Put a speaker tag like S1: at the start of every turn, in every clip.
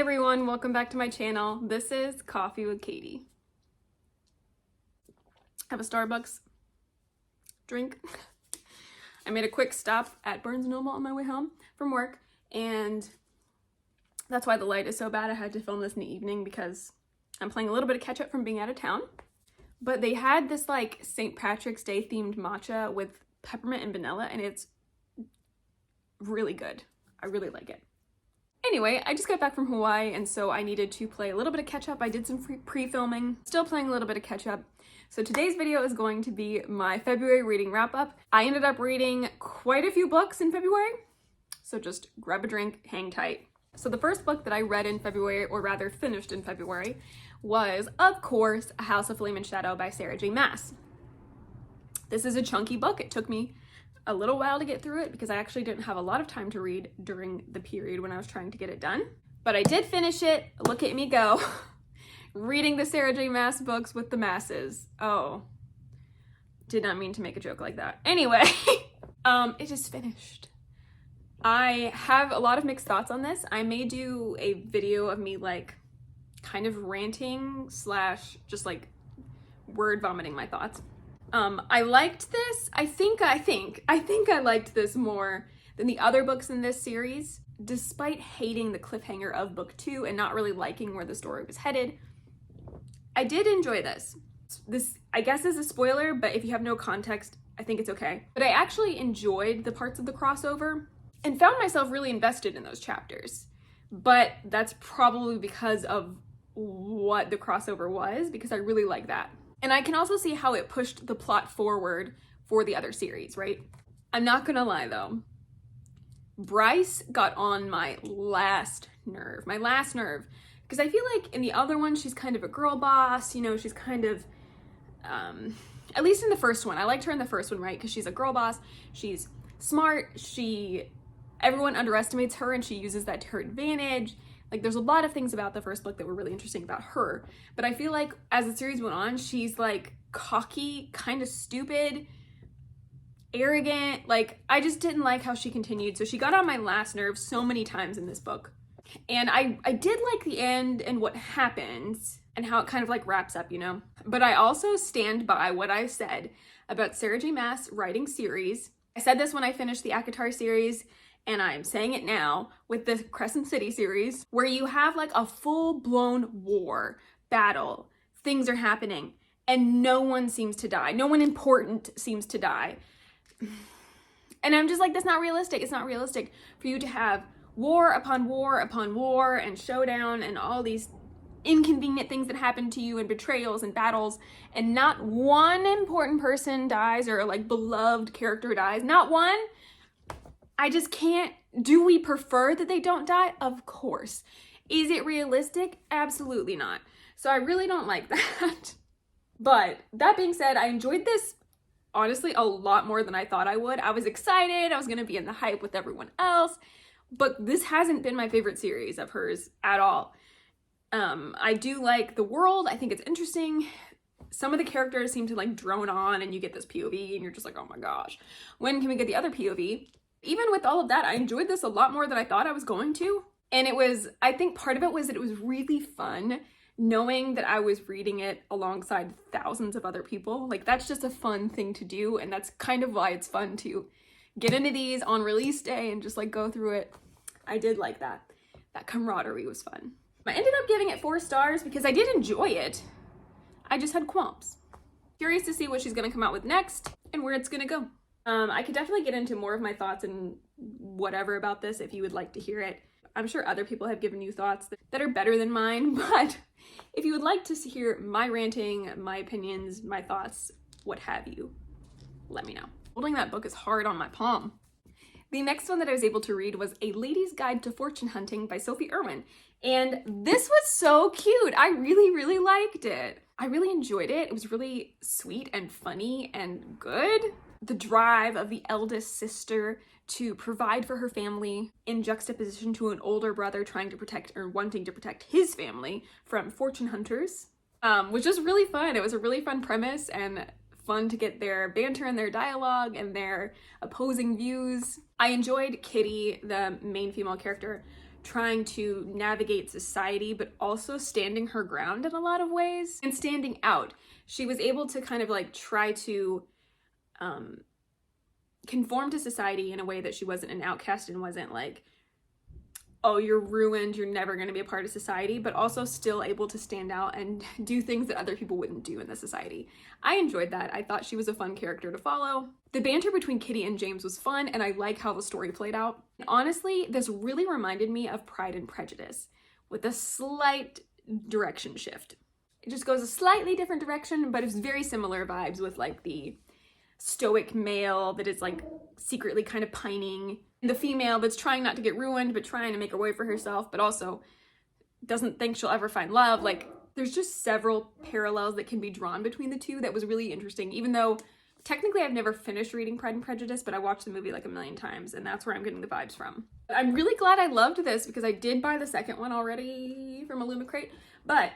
S1: everyone, welcome back to my channel. This is Coffee with Katie. I have a Starbucks drink. I made a quick stop at Barnes & Noble on my way home from work, and that's why the light is so bad. I had to film this in the evening because I'm playing a little bit of catch up from being out of town. But they had this like St. Patrick's Day themed matcha with peppermint and vanilla, and it's really good. I really like it. Anyway, I just got back from Hawaii, and so I needed to play a little bit of catch up. I did some pre-filming, still playing a little bit of catch up. So today's video is going to be my February reading wrap up. I ended up reading quite a few books in February, so just grab a drink, hang tight. So the first book that I read in February, or rather finished in February, was, of course, A House of Flame and Shadow by Sarah J. Maas. This is a chunky book. It took me a little while to get through it because I actually didn't have a lot of time to read during the period when I was trying to get it done. But I did finish it. Look at me go. Reading the Sarah J. Maas books with the masses. Oh, did not mean to make a joke like that. Anyway, it is finished. I have a lot of mixed thoughts on this. I may do a video of me like kind of ranting / just like word vomiting my thoughts. I liked this. I think I liked this more than the other books in this series, despite hating the cliffhanger of book 2 and not really liking where the story was headed. I did enjoy this. This, I guess, is a spoiler, but if you have no context, I think it's okay. But I actually enjoyed the parts of the crossover and found myself really invested in those chapters. But that's probably because of what the crossover was, because I really like that. And I can also see how it pushed the plot forward for the other series, right? I'm not gonna lie though. Bryce got on my last nerve. Because I feel like in the other one, she's kind of a girl boss, you know, she's kind of, at least in the first one, I liked her in the first one, right? Because she's a girl boss, she's smart, everyone underestimates her and she uses that to her advantage. Like, there's a lot of things about the first book that were really interesting about her. But I feel like as the series went on, she's like cocky, kind of stupid, arrogant. Like, I just didn't like how she continued. So she got on my last nerve so many times in this book. And I did like the end and what happens and how it kind of like wraps up, you know? But I also stand by what I said about Sarah J. Maas writing series. I said this when I finished the Akatar series, and I'm saying it now with the Crescent City series, where you have like a full-blown war, battle, things are happening, and no one seems to die. No one important seems to die. And I'm just like, that's not realistic. It's not realistic for you to have war upon war upon war and showdown and all these inconvenient things that happen to you and betrayals and battles, and not one important person dies or like beloved character dies. Not one. I just can't. Do we prefer that they don't die? Of course. Is it realistic? Absolutely not. So I really don't like that. But that being said, I enjoyed this honestly a lot more than I thought I would. I was excited. I was going to be in the hype with everyone else. But this hasn't been my favorite series of hers at all. I do like the world. I think it's interesting. Some of the characters seem to like drone on and you get this POV and you're just like, oh my gosh, when can we get the other POV? Even with all of that, I enjoyed this a lot more than I thought I was going to. And it was, I think part of it was that it was really fun knowing that I was reading it alongside thousands of other people. Like, that's just a fun thing to do. And that's kind of why it's fun to get into these on release day and just like go through it. I did like that. That camaraderie was fun. I ended up giving it 4 stars because I did enjoy it. I just had qualms. Curious to see what she's gonna come out with next and where it's gonna go. I could definitely get into more of my thoughts and whatever about this if you would like to hear it. I'm sure other people have given you thoughts that are better than mine, but if you would like to hear my ranting, my opinions, my thoughts, what have you, let me know. Holding that book is hard on my palm. The next one that I was able to read was A Lady's Guide to Fortune Hunting by Sophie Irwin. And this was so cute. I really, really liked it. I really enjoyed it. It was really sweet and funny and good. The drive of the eldest sister to provide for her family in juxtaposition to an older brother trying to protect or wanting to protect his family from fortune hunters was just really fun. It was a really fun premise and fun to get their banter and their dialogue and their opposing views. I enjoyed Kitty, the main female character, trying to navigate society, but also standing her ground in a lot of ways and standing out. She was able to kind of like try to conform to society in a way that she wasn't an outcast and wasn't like, oh, you're ruined, you're never going to be a part of society, but also still able to stand out and do things that other people wouldn't do in the society. I enjoyed that. I thought she was a fun character to follow. The banter between Kitty and James was fun, and I like how the story played out. And honestly, this really reminded me of Pride and Prejudice with a slight direction shift. It just goes a slightly different direction, but it's very similar vibes with like the stoic male that is like secretly kind of pining, the female that's trying not to get ruined but trying to make a way for herself, but also doesn't think she'll ever find love. Like, there's just several parallels that can be drawn between the two. That was really interesting, even though technically I've never finished reading Pride and Prejudice, but I watched the movie like a million times, and that's where I'm getting the vibes from. I'm really glad I loved this because I did buy the second one already from Illumicrate, Crate, but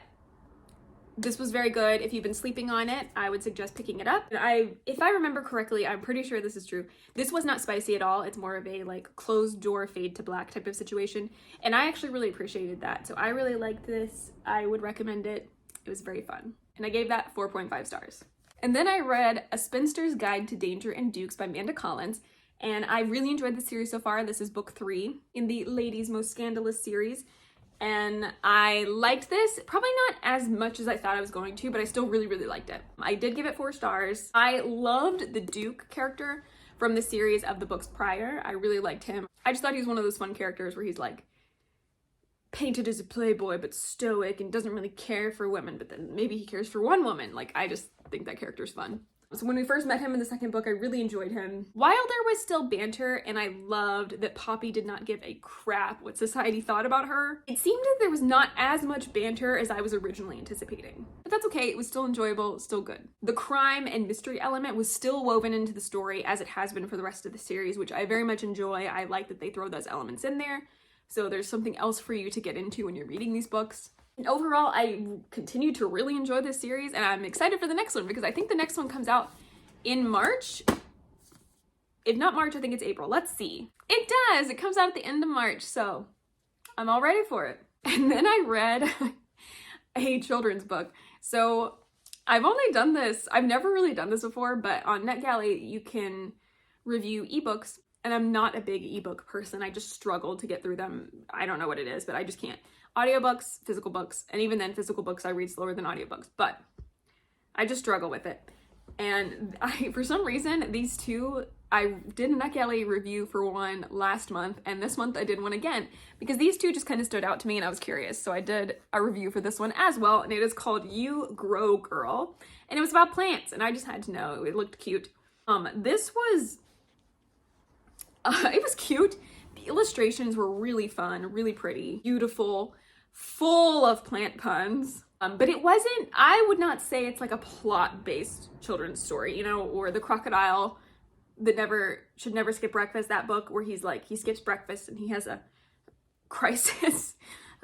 S1: this was very good. If you've been sleeping on it, I would suggest picking it up. If I remember correctly, I'm pretty sure this is true, this was not spicy at all. It's more of a like closed door fade to black type of situation, and I actually really appreciated that. So I really liked this. I would recommend it. It was very fun, and I gave that 4.5 stars. And then I read A Spinster's Guide to Danger and Dukes by Amanda Collins, and I really enjoyed the series so far. This is book 3 in the Ladies Most Scandalous series. And I liked this, probably not as much as I thought I was going to, but I still really, really liked it. I did give it 4 stars. I loved the Duke character from the series of the books prior. I really liked him. I just thought he was one of those fun characters where he's like painted as a playboy, but stoic and doesn't really care for women, but then maybe he cares for one woman. Like, I just think that character's fun. So when we first met him in the second book, I really enjoyed him. While there was still banter, and I loved that Poppy did not give a crap what society thought about her, it seemed that there was not as much banter as I was originally anticipating. But that's okay, it was still enjoyable, still good. The crime and mystery element was still woven into the story as it has been for the rest of the series, which I very much enjoy. I like that they throw those elements in there, so there's something else for you to get into when you're reading these books. And overall, I continue to really enjoy this series, and I'm excited for the next one because I think the next one comes out in March. If not March, I think it's April. Let's see. It does! It comes out at the end of March, so I'm all ready for it. And then I read a children's book. So I've only done this, I've never really done this before, but on NetGalley you can review ebooks, and I'm not a big ebook person. I just struggle to get through them. I don't know what it is, but I just can't. Audiobooks, physical books, and even then physical books I read slower than audiobooks, but I just struggle with it. And for some reason, these two, I did a NetGalley review for one last month, and this month I did one again, because these two just kind of stood out to me and I was curious. So I did a review for this one as well, and it is called You Grow Girl, and it was about plants, and I just had to know, it looked cute. This was, it was cute. The illustrations were really fun, really pretty, beautiful, full of plant puns. But it wasn't, I would not say it's like a plot-based children's story, you know, or the crocodile that should never skip breakfast, that book where he's like, he skips breakfast and he has a crisis.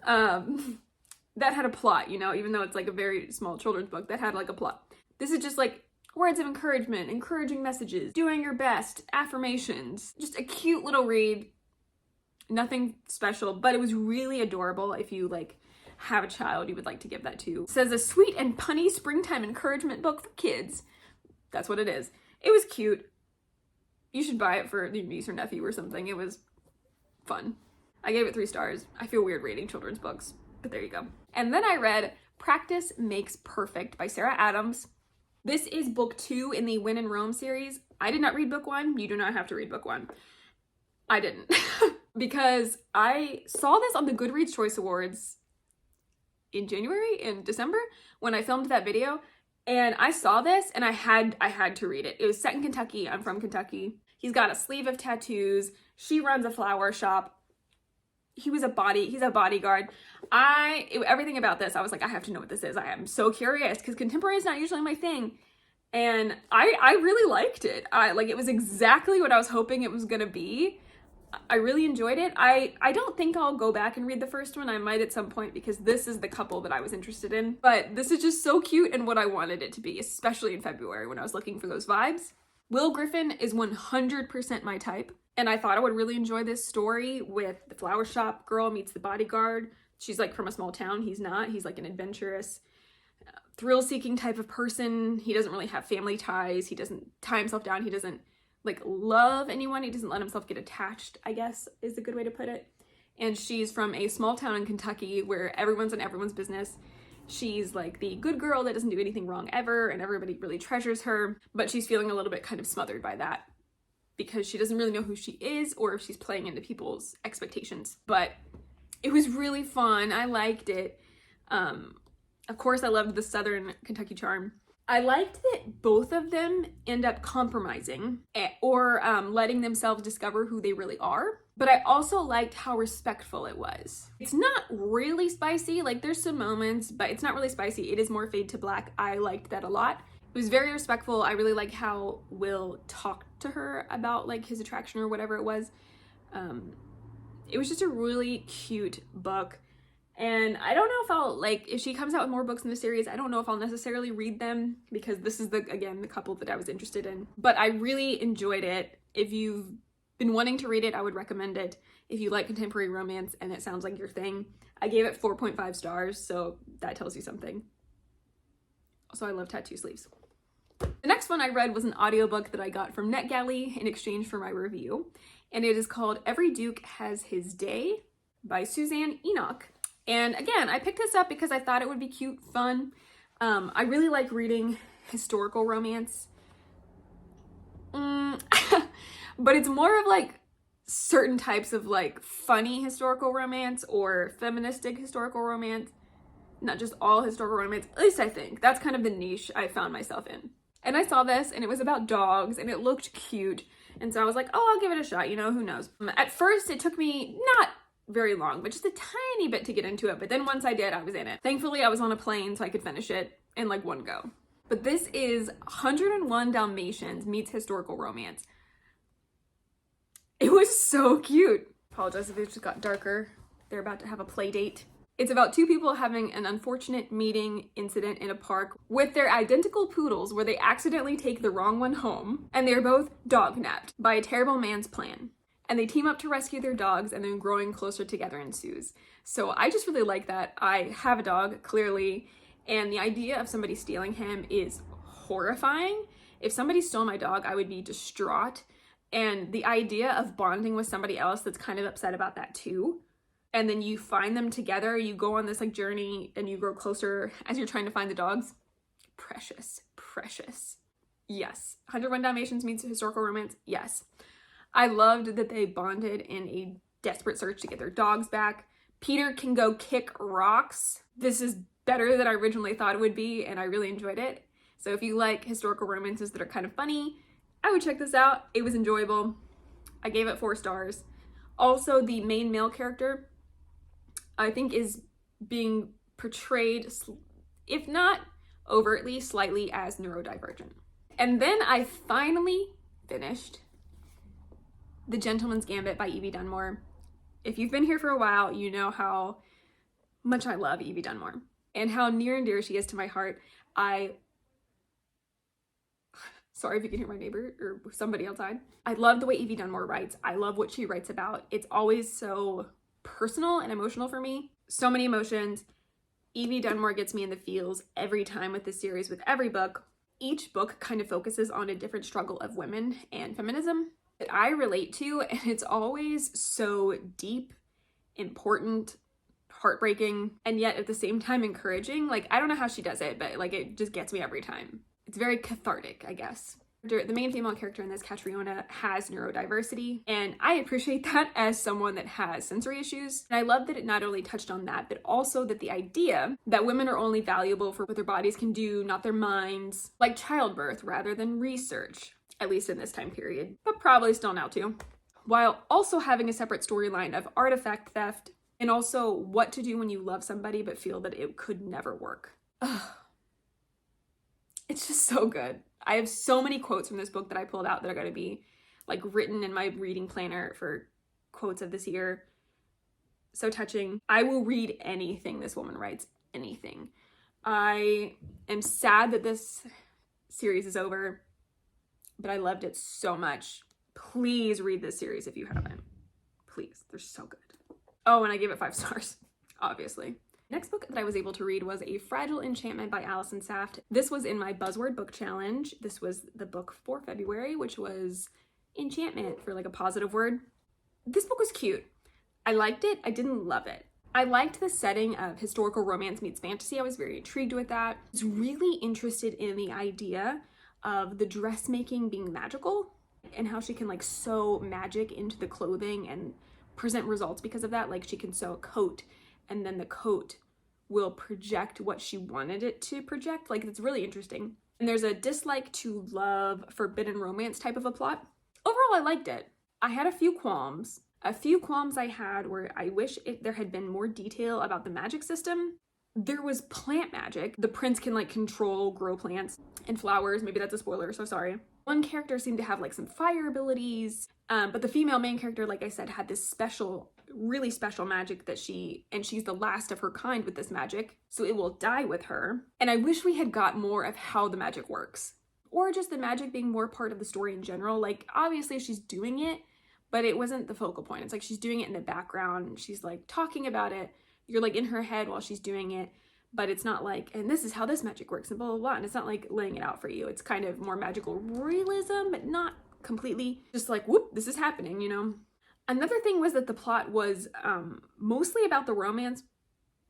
S1: That had a plot, you know, even though it's like a very small children's book, that had like a plot. This is just like words of encouragement, encouraging messages, doing your best, affirmations, just a cute little read. Nothing special, but it was really adorable. If you like have a child you would like to give that to. It says a sweet and punny springtime encouragement book for kids. That's what it is. It was cute. You should buy it for your niece or nephew or something. It was fun. I gave it 3 stars. I feel weird reading children's books, but there you go. And then I read Practice Makes Perfect by Sarah Adams. This is book 2 in the When in Rome series. I did not read book 1. You do not have to read book 1. I didn't. Because I saw this on the Goodreads Choice Awards in December, when I filmed that video, and I saw this and I had to read it. It was set in Kentucky. I'm from Kentucky. He's got a sleeve of tattoos. She runs a flower shop. He's a bodyguard. Everything about this, I was like, I have to know what this is. I am so curious because contemporary is not usually my thing. And I really liked it. It was exactly what I was hoping it was gonna be. I really enjoyed it. I don't think I'll go back and read the first one. I might at some point because this is the couple that I was interested in. But this is just so cute and what I wanted it to be, especially in February when I was looking for those vibes. Will Griffin is 100% my type, and I thought I would really enjoy this story with the flower shop girl meets the bodyguard. She's like from a small town. He's not. He's like an adventurous, thrill-seeking type of person. He doesn't really have family ties. He doesn't tie himself down. He doesn't like love anyone. He doesn't let himself get attached, I guess is a good way to put it. And she's from a small town in Kentucky where everyone's in everyone's business. She's like the good girl that doesn't do anything wrong ever, and everybody really treasures her, but she's feeling a little bit kind of smothered by that because she doesn't really know who she is or if she's playing into people's expectations. But it was really fun. I liked it. Of course, I loved the Southern Kentucky charm. I liked that both of them end up compromising or letting themselves discover who they really are. But I also liked how respectful it was. It's not really spicy. Like, there's some moments, but it's not really spicy. It is more fade to black. I liked that a lot. It was very respectful. I really like how Will talked to her about like his attraction or whatever it was. It was just a really cute book. And I don't know if I'll, like, if she comes out with more books in the series, I don't know if I'll necessarily read them because this is the couple that I was interested in. But I really enjoyed it. If you've been wanting to read it, I would recommend it. If you like contemporary romance and it sounds like your thing. I gave it 4.5 stars, so that tells you something. Also, I love tattoo sleeves. The next one I read was an audiobook that I got from NetGalley in exchange for my review. And it is called Every Duke Has His Day by Suzanne Enoch. And again, I picked this up because I thought it would be cute, fun. I really like reading historical romance. But it's more of like certain types of like funny historical romance or feministic historical romance. Not just all historical romance, at least I think. That's kind of the niche I found myself in. And I saw this and it was about dogs and it looked cute. And so I was like, oh, I'll give it a shot, you know, who knows. At first it took me not very long, but just a tiny bit to get into it. But then once I did, I was in it. Thankfully, I was on a plane so I could finish it in like one go. But this is 101 Dalmatians meets historical romance. It was so cute. Apologize if it just got darker. They're about to have a play date. It's about two people having an unfortunate meeting incident in a park with their identical poodles where they accidentally take the wrong one home and they're both dog-napped by a terrible man's plan. And they team up to rescue their dogs and then growing closer together ensues. So I just really like that. I have a dog, clearly, and the idea of somebody stealing him is horrifying. If somebody stole my dog, I would be distraught. And the idea of bonding with somebody else that's kind of upset about that too, and then you find them together, you go on this like journey and you grow closer as you're trying to find the dogs. Precious, precious. Yes. 101 Dalmatians meets historical romance. Yes. I loved that they bonded in a desperate search to get their dogs back. Peter can go kick rocks. This is better than I originally thought it would be, and I really enjoyed it. So if you like historical romances that are kind of funny, I would check this out. It was enjoyable. I gave it 4 stars. Also, the main male character, I think, is being portrayed, if not overtly, slightly as neurodivergent. And then I finally finished The Gentleman's Gambit by Evie Dunmore. If you've been here for a while, you know how much I love Evie Dunmore and how near and dear she is to my heart. Sorry if you can hear my neighbor or somebody outside. I love the way Evie Dunmore writes. I love what she writes about. It's always so personal and emotional for me. So many emotions. Evie Dunmore gets me in the feels every time with this series, with every book. Each book kind of focuses on a different struggle of women and feminism that I relate to, and it's always so deep, important, heartbreaking, and yet at the same time encouraging. Like, I don't know how she does it, but like it just gets me every time. It's very cathartic, I guess. The main female character in this, Catriona, has neurodiversity, and I appreciate that as someone that has sensory issues. And I love that it not only touched on that, but also that the idea that women are only valuable for what their bodies can do, not their minds, like childbirth rather than research, at least in this time period, but probably still now too. While also having a separate storyline of artifact theft and also what to do when you love somebody but feel that it could never work. Ugh. It's just so good. I have so many quotes from this book that I pulled out that are going to be like written in my reading planner for quotes of this year. So touching. I will read anything this woman writes, anything. I am sad that this series is over, but I loved it so much. Please read this series if you haven't. Please, they're so good. Oh, and I gave it 5 stars, obviously. Next book that I was able to read was A Fragile Enchantment by Allison Saft. This was in my Buzzword book challenge. This was the book for February, which was enchantment for like a positive word. This book was cute. I liked it. I didn't love it. I liked the setting of historical romance meets fantasy. I was very intrigued with that. I was really interested in the idea of the dressmaking being magical and how she can like sew magic into the clothing and present results because of that. Like she can sew a coat and then the coat will project what she wanted it to project. Like it's really interesting. And there's a dislike to love forbidden romance type of a plot. Overall, I liked it. I had a few qualms. A few qualms I had were I wish there had been more detail about the magic system. There was plant magic. The prince can like grow plants and flowers. Maybe that's a spoiler, so sorry. One character seemed to have like some fire abilities, but the female main character, like I said, had this special, really special magic that she's the last of her kind with this magic, so it will die with her. And I wish we had got more of how the magic works, or just the magic being more part of the story in general. Like obviously she's doing it, but it wasn't the focal point. It's like she's doing it in the background. She's like talking about it. You're like in her head while she's doing it, but it's not like, and this is how this magic works and blah, blah, blah. And it's not like laying it out for you. It's kind of more magical realism, but not completely just like, whoop, this is happening, you know? Another thing was that the plot was mostly about the romance.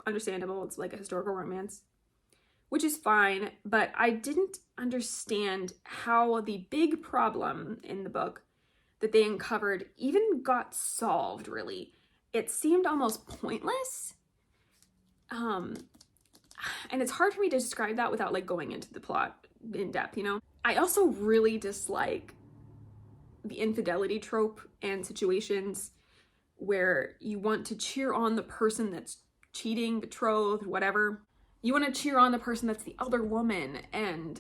S1: Understandable, it's like a historical romance, which is fine, but I didn't understand how the big problem in the book that they uncovered even got solved, really. It seemed almost pointless. And it's hard for me to describe that without like going into the plot in depth, you know? I also really dislike the infidelity trope and situations where you want to cheer on the person that's cheating, betrothed, whatever. You want to cheer on the person that's the other woman, and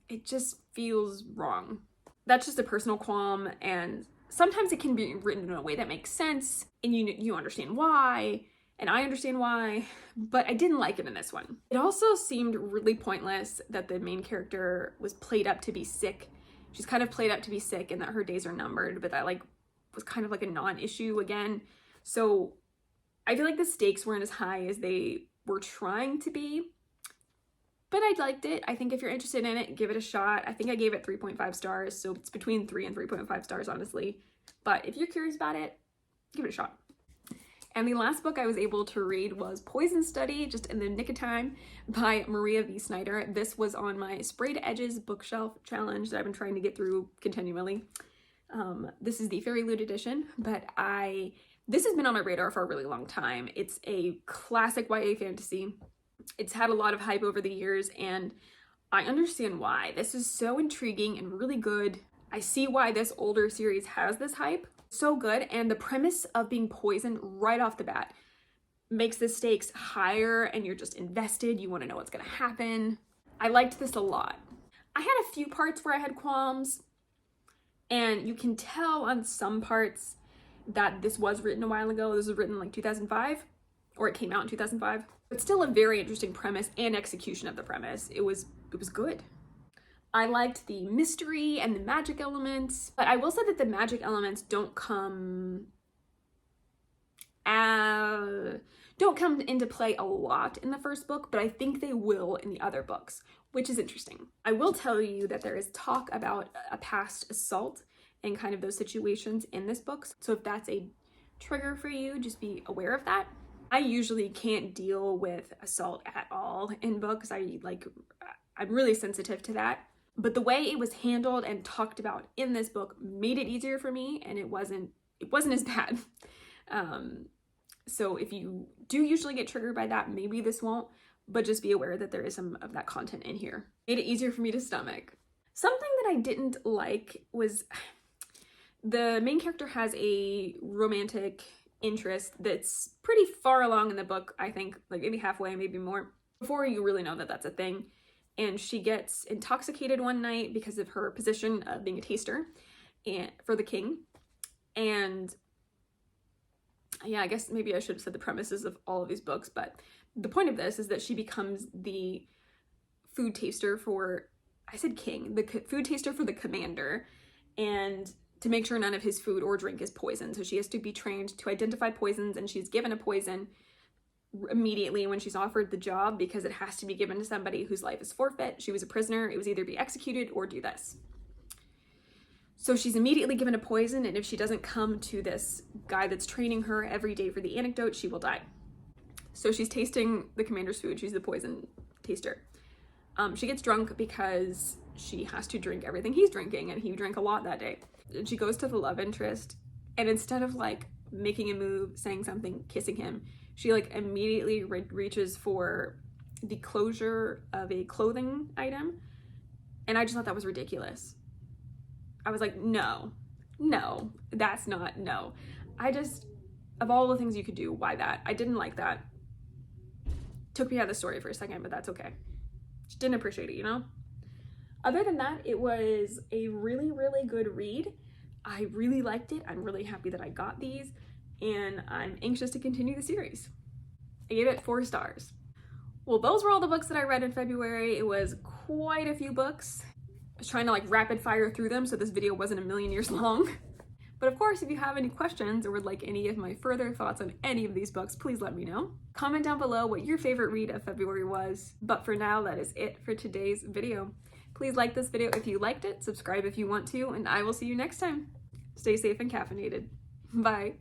S1: it just feels wrong. That's just a personal qualm, and sometimes it can be written in a way that makes sense, and you understand why, and I understand why, but I didn't like it in this one. It also seemed really pointless that the main character was played up to be sick. She's kind of played up to be sick and that her days are numbered, but that like was kind of like a non-issue again. So I feel like the stakes weren't as high as they were trying to be, but I liked it. I think if you're interested in it, give it a shot. I think I gave it 3.5 stars, so it's between 3 and 3.5 stars, honestly. But if you're curious about it, give it a shot. And the last book I was able to read was Poison Study, just in the nick of time, by Maria V. Snyder. This was on my Sprayed Edges bookshelf challenge that I've been trying to get through continually. This is the Fairy Loot edition, but this has been on my radar for a really long time. It's a classic YA fantasy. It's had a lot of hype over the years, and I understand why. This is so intriguing and really good. I see why this older series has this hype. So good, and the premise of being poisoned right off the bat makes the stakes higher, and you're just invested. You want to know what's going to happen. I liked this a lot. I had a few parts where I had qualms, and you can tell on some parts that this was written a while ago. This was written like 2005, or it came out in 2005. But still a very interesting premise and execution of the premise. It was good. I liked the mystery and the magic elements, but I will say that the magic elements don't come into play a lot in the first book, but I think they will in the other books, which is interesting. I will tell you that there is talk about a past assault and kind of those situations in this book. So if that's a trigger for you, just be aware of that. I usually can't deal with assault at all in books. I'm really sensitive to that. But the way it was handled and talked about in this book made it easier for me, and it wasn't as bad. So if you do usually get triggered by that, maybe this won't, but just be aware that there is some of that content in here. Made it easier for me to stomach. Something that I didn't like was the main character has a romantic interest that's pretty far along in the book, I think, like maybe halfway, maybe more, before you really know that that's a thing. And she gets intoxicated one night because of her position of being a taster for the king. And yeah, I guess maybe I should have said the premises of all of these books, but the point of this is that she becomes the food taster for, I said king, the food taster for the commander, and to make sure none of his food or drink is poison. So she has to be trained to identify poisons, and she's given a poison immediately when she's offered the job because it has to be given to somebody whose life is forfeit. She was a prisoner. It was either be executed or do this. So she's immediately given a poison, and if she doesn't come to this guy that's training her every day for the antidote, she will die. So she's tasting the commander's food. She's the poison taster. She gets drunk because she has to drink everything he's drinking, and he drank a lot that day. And she goes to the love interest, and instead of like making a move, saying something, kissing him, she like immediately reaches for the closure of a clothing item. And I just thought that was ridiculous. I was like, no, that's not, no. Of all the things you could do, why that? I didn't like that. Took me out of the story for a second, but that's okay. Just didn't appreciate it, you know? Other than that, it was a really, really good read. I really liked it. I'm really happy that I got these, and I'm anxious to continue the series. I gave it 4 stars. Well, those were all the books that I read in February. It was quite a few books. I was trying to like rapid fire through them so this video wasn't a million years long. But of course, if you have any questions or would like any of my further thoughts on any of these books, please let me know. Comment down below what your favorite read of February was. But for now, that is it for today's video. Please like this video if you liked it, subscribe if you want to, and I will see you next time. Stay safe and caffeinated. Bye.